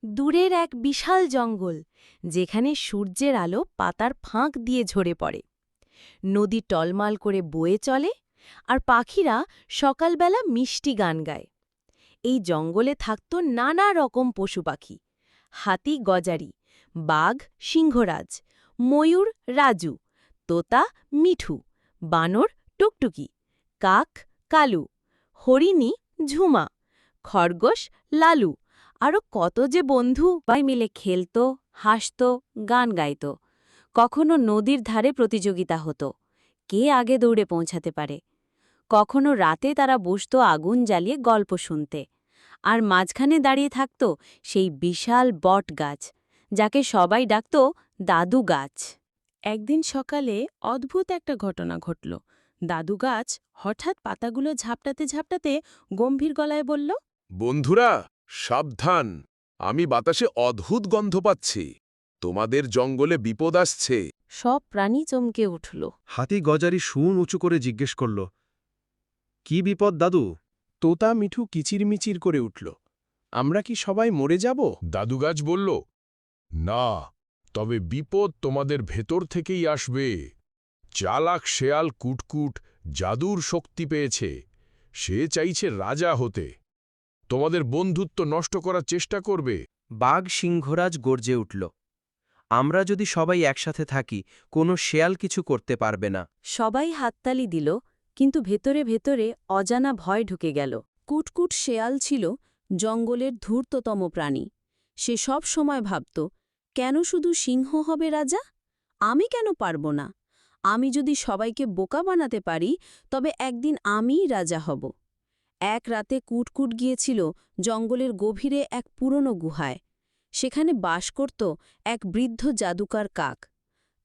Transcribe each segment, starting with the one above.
দূরের এক বিশাল জঙ্গল, যেখানে সূর্যের আলো পাতার ফাঁক দিয়ে ঝরে পড়ে। নদী টলমাল করে বয়ে চলে, আর পাখিরা সকালবেলা মিষ্টি গান গায়। এই জঙ্গলে থাকত নানা রকম পশু পাখি: হাতি গজারি, বাঘ সিংহরাজ, ময়ূর রাজু, তোতা মিঠু, বানর টুকটুকি, কাক কালু, হরিণী ঝুমা, খরগোশ লালু, আরও কত যে বন্ধু সবাই মিলে খেলত, হাসত, গান গাইত। কখনো নদীর ধারে প্রতিযোগিতা হতো, কে আগে দৌড়ে পৌঁছাতে পারে। কখনো রাতে তারা বসত আগুন জ্বালিয়ে গল্প শুনতে, আর মাঝখানে দাঁড়িয়ে থাকত সেই বিশাল বট গাছ, যাকে সবাই ডাকত দাদু গাছ। একদিন সকালে অদ্ভুত একটা ঘটনা ঘটল। দাদু গাছ হঠাৎ পাতাগুলো ঝাপটাতে ঝাপটাতে গম্ভীর গলায় বলল, বন্ধুরা, সাবধান! আমি বাতাসে অদ্ভুত গন্ধ পাচ্ছি। তোমাদের জঙ্গলে বিপদ আসছে। সব প্রাণী চমকে উঠল। হাতি গজারি শুন উঁচু করে জিজ্ঞেস করল, কি বিপদ দাদু? তোতা মিঠু কিচিরমিচির করে উঠল, আমরা কি সবাই মরে যাব? দাদুগাছ বলল, না, তবে বিপদ তোমাদের ভেতর থেকেই আসবে। চালাক শেয়াল কুটকুট জাদুর শক্তি পেয়েছে। সে চাইছে রাজা হতে। তোমাদের বন্ধুত্ব নষ্ট করার চেষ্টা করবে। বাঘ সিংহরাজ গর্জে উঠল, আমরা যদি সবাই একসাথে থাকি, কোনো শেয়াল কিছু করতে পারবে না। সবাই হাততালি দিল, কিন্তু ভেতরে ভেতরে অজানা ভয় ঢুকে গেল। কুটকুট শেয়াল ছিল জঙ্গলের ধূর্ততম প্রাণী। সে সব সময় ভাবত, কেন শুধু সিংহ হবে রাজা? আমি কেন পারব না? আমি যদি সবাইকে বোকা বানাতে পারি, তবে একদিন আমিই রাজা হব। এক রাতে কুটকুট গিয়েছিল জঙ্গলের গভীরে এক পুরনো গুহায়। সেখানে বাস করত এক বৃদ্ধ জাদুকর কাক।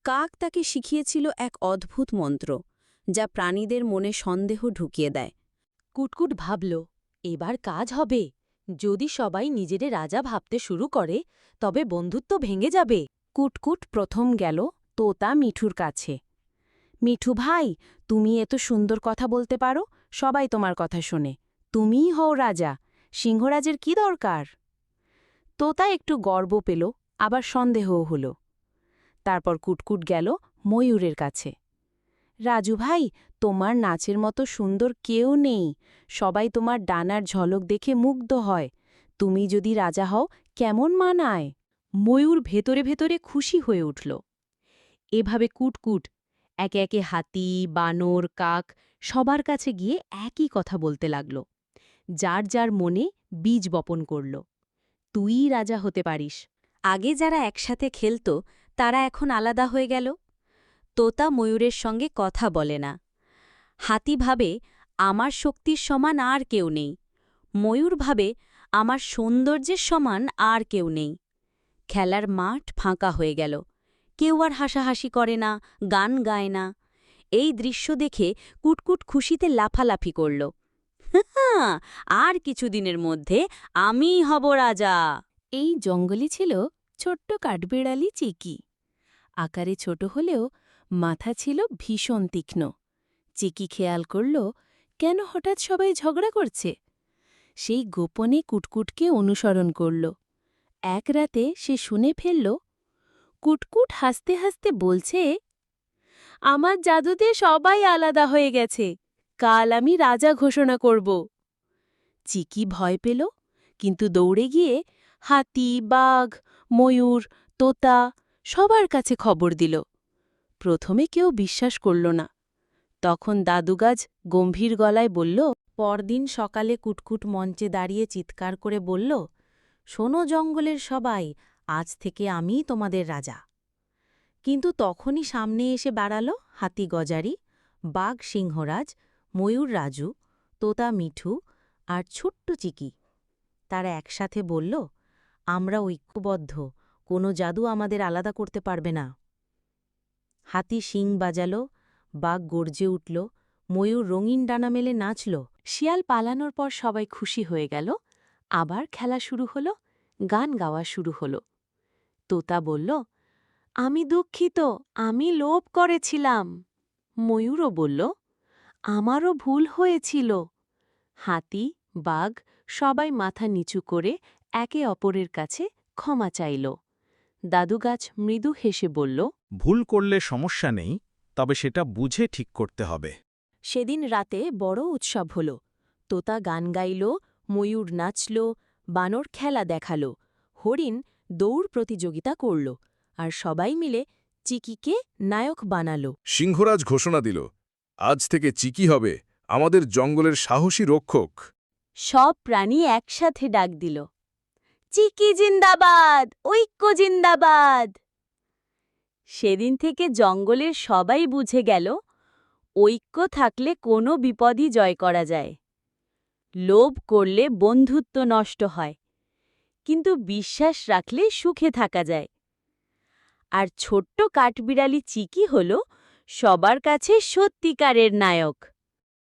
কাক তাকে শিখিয়েছিল এক অদ্ভুত মন্ত্র, যা প্রাণীদের মনে সন্দেহ ঢুকিয়ে দেয়। কুটকুট ভাবল, এবার কাজ হবে। যদি সবাই নিজেদের রাজা ভাবতে শুরু করে, তবে বন্ধুত্ব ভেঙে যাবে। কুটকুট প্রথম গেল তোতা মিঠুর কাছে। মিঠু ভাই, তুমি এত সুন্দর কথা বলতে পারো, সবাই তোমার কথা শোনে। তুমিই হও রাজা, সিংহরাজের কি দরকার? তোতা একটু গর্ব পেল, আবার সন্দেহও হল। তারপর কুটকুট গেল ময়ূরের কাছে। রাজু ভাই, তোমার নাচের মতো সুন্দর কেউ নেই। সবাই তোমার ডানার ঝলক দেখে মুগ্ধ হয়। তুমি যদি রাজা হও, কেমন মানায়? ময়ূর ভেতরে ভেতরে খুশি হয়ে উঠল। এভাবে কুটকুট একে একে হাতি, বানর, কাক সবার কাছে গিয়ে একই কথা বলতে লাগল। যার যার মনে বীজ বপন করল, তুই রাজা হতে পারিস। আগে যারা একসাথে খেলত, তারা এখন আলাদা হয়ে গেল। তোতা ময়ূরের সঙ্গে কথা বলে না। হাতি ভাবে, আমার শক্তির সমান আর কেউ নেই। ময়ূর ভাবে, আমার সৌন্দর্যের সমান আর কেউ নেই। খেলার মাঠ ফাঁকা হয়ে গেল। কেউ আর হাসাহাসি করে না, গান গায় না। এই দৃশ্য দেখে কুটকুট খুশিতে লাফালাফি করল। আর কিছুদিনের মধ্যে আমিই হব রাজা। এই জঙ্গলে ছিল ছোট্ট কাঠবিড়ালি চিকি। আকারে ছোট হলেও মাথা ছিল ভীষণ তীক্ষ্ণ। চিকি খেয়াল করল, কেন হঠাৎ সবাই ঝগড়া করছে। সেই গোপনে কুটকুটকে অনুসরণ করল। এক রাতে সে শুনে ফেলল, কুটকুট হাসতে হাসতে বলছে, আমার জাদুতে সবাই আলাদা হয়ে গেছে। কাল আমি রাজা ঘোষণা করব। চিকি ভয় পেল, কিন্তু দৌড়ে গিয়ে হাতি, বাঘ, ময়ূর, তোতা সবার কাছে খবর দিল। প্রথমে কেউ বিশ্বাস করল না। তখন দাদুগাছ গম্ভীর গলায় বলল, পরদিন সকালে কুটকুট মঞ্চে দাঁড়িয়ে চিৎকার করে বলল, শোনো জঙ্গলের সবাই, আজ থেকে আমিই তোমাদের রাজা। কিন্তু তখনই সামনে এসে দাঁড়াল হাতি গজারি, বাঘ সিংহরাজ, ময়ূর রাজু, তোতা মিঠু আর ছোট্ট চিকি। তারা একসাথে বলল, আমরা ঐক্যবদ্ধ, কোনো জাদু আমাদের আলাদা করতে পারবে না। হাতি শিং বাজাল, বাঘ গর্জে উঠল, ময়ূর রঙিন ডানা মেলে নাচল। শিয়াল পালানোর পর সবাই খুশি হয়ে গেল। আবার খেলা শুরু হল, গান গাওয়া শুরু হল। তোতা বলল, আমি দুঃখিত, আমি লোভ করেছিলাম। ময়ূরও বলল, আমারও ভুল হয়েছিল। হাতি, বাঘ সবাই মাথা নিচু করে একে অপরের কাছে ক্ষমা চাইল দাদু গাছ মৃদু হেসে বলল, ভুল করলে সমস্যা নেই, তবে সেটা বুঝে ঠিক করতে হবে। সেদিন রাতে বড় উৎসব হল। তোতা গান গাইল, ময়ূর নাচল, বানর খেলা দেখাল, হরিণ দৌড় প্রতিযোগিতা করল, আর সবাই মিলে চিকিকে নায়ক বানাল। সিংহরাজ ঘোষণা দিল, আজ থেকে চিকি হবে আমাদের জঙ্গলের সাহসী রক্ষক। সব প্রাণী একসাথে ডাক দিল, চিকি জিন্দাবাদ, ঐক্য জিন্দাবাদ। সেদিন থেকে জঙ্গলের সবাই বুঝে গেল, ঐক্য থাকলে কোনো বিপদই জয় করা যায়। লোভ করলে বন্ধুত্ব নষ্ট হয়, কিন্তু বিশ্বাস রাখলে সুখে থাকা যায়। আর ছোট্ট কাঠবিড়ালি চিকি হল সবার কাছে সত্যিকারের নায়ক।